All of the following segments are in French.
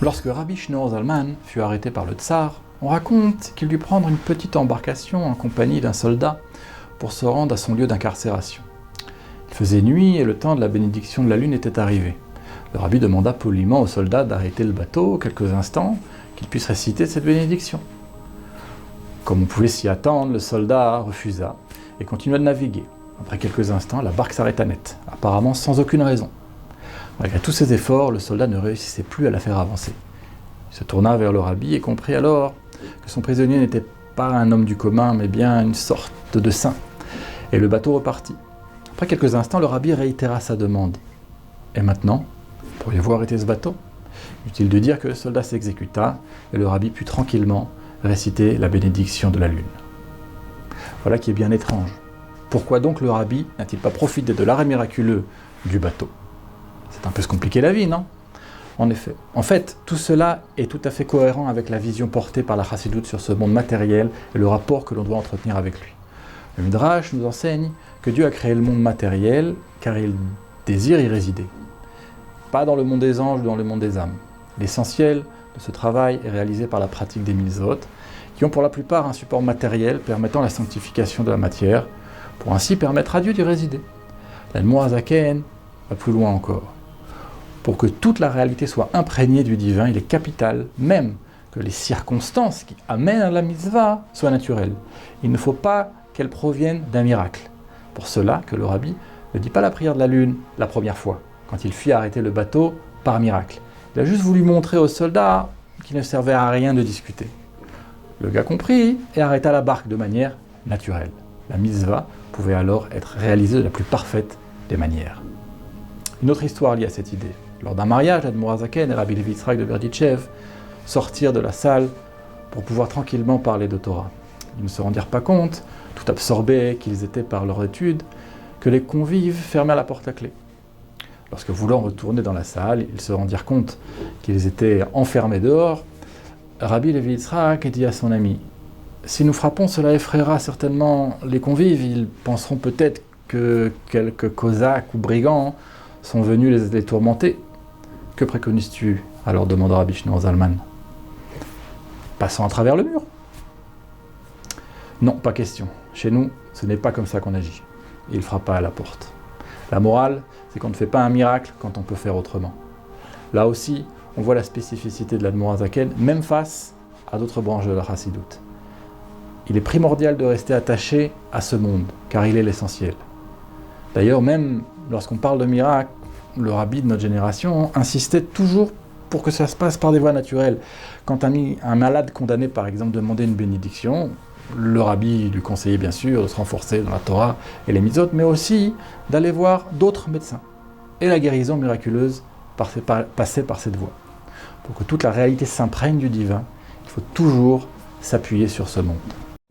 Lorsque Rabbi Shneur Zalman fut arrêté par le tsar, on raconte qu'il dut prendre une petite embarcation en compagnie d'un soldat pour se rendre à son lieu d'incarcération. Il faisait nuit et le temps de la bénédiction de la lune était arrivé. Le rabbi demanda poliment au soldat d'arrêter le bateau quelques instants, qu'il puisse réciter cette bénédiction. Comme on pouvait s'y attendre, le soldat refusa et continua de naviguer. Après quelques instants, la barque s'arrêta net, apparemment sans aucune raison. Malgré tous ses efforts, le soldat ne réussissait plus à la faire avancer. Il se tourna vers le rabbi et comprit alors que son prisonnier n'était pas un homme du commun, mais bien une sorte de saint. Et le bateau repartit. Après quelques instants, le rabbi réitéra sa demande. « Et maintenant, pourriez-vous arrêter ce bateau ?» Inutile de dire que le soldat s'exécuta et le rabbi put tranquillement réciter la bénédiction de la lune. Voilà qui est bien étrange. Pourquoi donc le rabbi n'a-t-il pas profité de l'arrêt miraculeux du bateau ? C'est un peu se compliquer la vie, non ? En effet. En fait, tout cela est tout à fait cohérent avec la vision portée par la Chassidoute sur ce monde matériel et le rapport que l'on doit entretenir avec lui. Le Midrash nous enseigne que Dieu a créé le monde matériel car il désire y résider. Pas dans le monde des anges ou dans le monde des âmes. L'essentiel de ce travail est réalisé par la pratique des mitzvot, qui ont pour la plupart un support matériel permettant la sanctification de la matière, pour ainsi permettre à Dieu d'y résider. L'Admour HaZaken va plus loin encore. Pour que toute la réalité soit imprégnée du divin, il est capital même que les circonstances qui amènent à la mitzvah soient naturelles. Il ne faut pas qu'elles proviennent d'un miracle. Pour cela que le rabbi ne dit pas la prière de la lune la première fois, quand il fit arrêter le bateau par miracle. Il a juste voulu montrer aux soldats qu'il ne servait à rien de discuter. Le gars comprit et arrêta la barque de manière naturelle. La mitzvah pouvait alors être réalisée de la plus parfaite des manières. Une autre histoire liée à cette idée. Lors d'un mariage, l'Admour HaZaken et Rabbi Levi Yitzhak de Berditchev sortirent de la salle pour pouvoir tranquillement parler de Torah. Ils ne se rendirent pas compte, tout absorbés qu'ils étaient par leur étude, que les convives fermèrent la porte à clé. Lorsque voulant retourner dans la salle, ils se rendirent compte qu'ils étaient enfermés dehors. Rabbi Levi Yitzhak dit à son ami : « Si nous frappons, cela effraiera certainement les convives. Ils penseront peut-être que quelques cosaques ou brigands sont venus les tourmenter. Que préconises-tu » alors demanda Rabbi Shneur Zalman. « Passons à travers le mur ?» ?»« Non, pas question. Chez nous, ce n'est pas comme ça qu'on agit. » Il frappa à la porte. La morale, c'est qu'on ne fait pas un miracle quand on peut faire autrement. Là aussi, on voit la spécificité de l'Admour HaZaken, même face à d'autres branches de la Chassidoute. Il est primordial de rester attaché à ce monde, car il est l'essentiel. D'ailleurs, même lorsqu'on parle de miracle, le rabbi de notre génération insistait toujours pour que ça se passe par des voies naturelles. Quand un malade condamné, par exemple, demandait une bénédiction, le rabbi lui conseillait bien sûr de se renforcer dans la Torah et les mitzvot, mais aussi d'aller voir d'autres médecins. Et la guérison miraculeuse passait par cette voie. Pour que toute la réalité s'imprègne du divin, il faut toujours s'appuyer sur ce monde.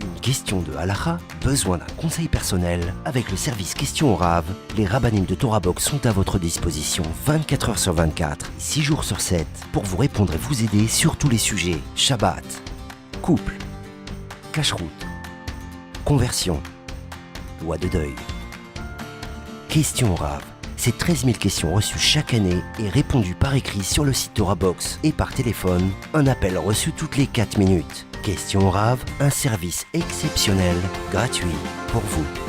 Une question de halakha, besoin d'un conseil personnel? Avec le service Questions au Rav, les rabbinim de Torah Box sont à votre disposition 24 heures sur 24, 6 jours sur 7, pour vous répondre et vous aider sur tous les sujets. Shabbat, couple, cacheroute, conversion, loi de deuil. Questions au Rav, c'est 13 000 questions reçues chaque année et répondues par écrit sur le site Torah Box et par téléphone, un appel reçu toutes les 4 minutes. Questions au Rav, un service exceptionnel, gratuit pour vous.